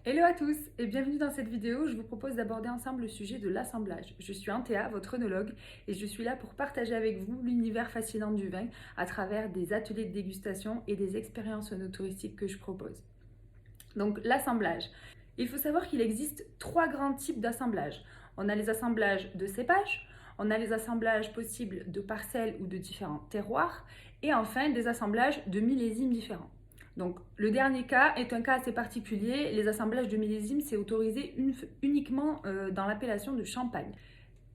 Hello à tous et bienvenue dans cette vidéo. Je vous propose d'aborder ensemble le sujet de l'assemblage. Je suis Antea, votre œnologue, et je suis là pour partager avec vous l'univers fascinant du vin à travers des ateliers de dégustation et des expériences œnotouristiques que je propose. Donc l'assemblage. Il faut savoir qu'il existe trois grands types d'assemblages. On a les assemblages de cépages, on a les assemblages possibles de parcelles ou de différents terroirs, et enfin des assemblages de millésimes différents. Donc le dernier cas est un cas assez particulier. Les assemblages de millésimes, c'est autorisé uniquement dans l'appellation de Champagne.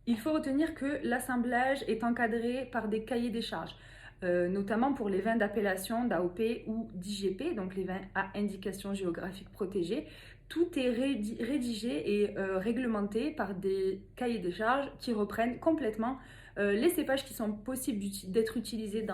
Il faut retenir que l'assemblage est encadré par des cahiers des charges, notamment pour les vins d'appellation d'AOP ou d'IGP, donc les vins à indication géographique protégée. Tout est rédigé et réglementé par des cahiers des charges qui reprennent complètement les cépages qui sont possibles d'être utilisés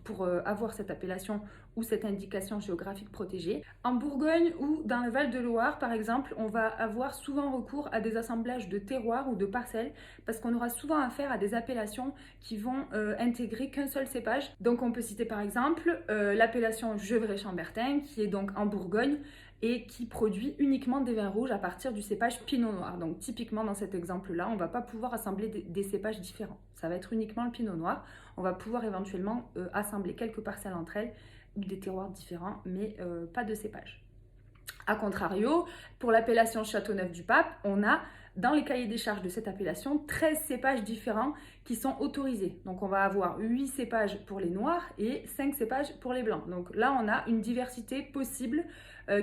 pour avoir cette appellation ou cette indication géographique protégée. En Bourgogne ou dans le Val-de-Loire, par exemple, on va avoir souvent recours à des assemblages de terroirs ou de parcelles parce qu'on aura souvent affaire à des appellations qui vont intégrer qu'un seul cépage. Donc on peut citer par exemple l'appellation Gevrey-Chambertin qui est donc en Bourgogne et qui produit uniquement des vins rouges à partir du cépage Pinot Noir. Donc typiquement dans cet exemple-là, on ne va pas pouvoir assembler des cépages différents. Ça va être uniquement le Pinot Noir. On va pouvoir éventuellement assembler quelques parcelles entre elles ou des terroirs différents, mais pas de cépage. A contrario, pour l'appellation Châteauneuf-du-Pape, on a dans les cahiers des charges de cette appellation 13 cépages différents qui sont autorisés. Donc on va avoir 8 cépages pour les noirs et 5 cépages pour les blancs. Donc là on a une diversité possible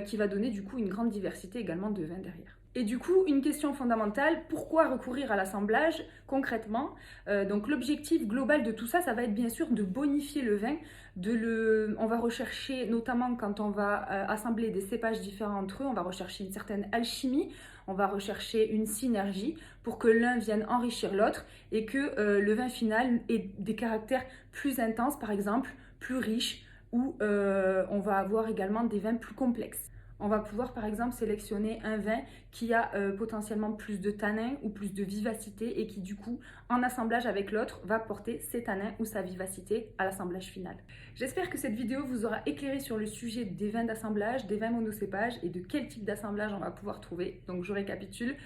qui va donner du coup une grande diversité également de vins derrière. Et du coup, une question fondamentale, pourquoi recourir à l'assemblage concrètement? Donc l'objectif global de tout ça, ça va être bien sûr de bonifier le vin. On va rechercher, notamment quand on va assembler des cépages différents entre eux, on va rechercher une certaine alchimie, on va rechercher une synergie pour que l'un vienne enrichir l'autre et que le vin final ait des caractères plus intenses, par exemple, plus riches, ou on va avoir également des vins plus complexes. On va pouvoir par exemple sélectionner un vin qui a potentiellement plus de tanins ou plus de vivacité et qui du coup, en assemblage avec l'autre, va porter ses tanins ou sa vivacité à l'assemblage final. J'espère que cette vidéo vous aura éclairé sur le sujet des vins d'assemblage, des vins monocépages et de quel type d'assemblage on va pouvoir trouver. Donc je récapitule,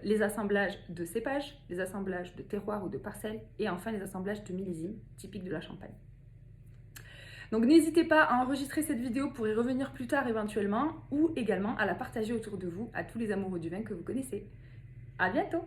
les assemblages de cépages, les assemblages de terroirs ou de parcelles et enfin les assemblages de millésimes typiques de la Champagne. Donc n'hésitez pas à enregistrer cette vidéo pour y revenir plus tard éventuellement ou également à la partager autour de vous à tous les amoureux du vin que vous connaissez. À bientôt!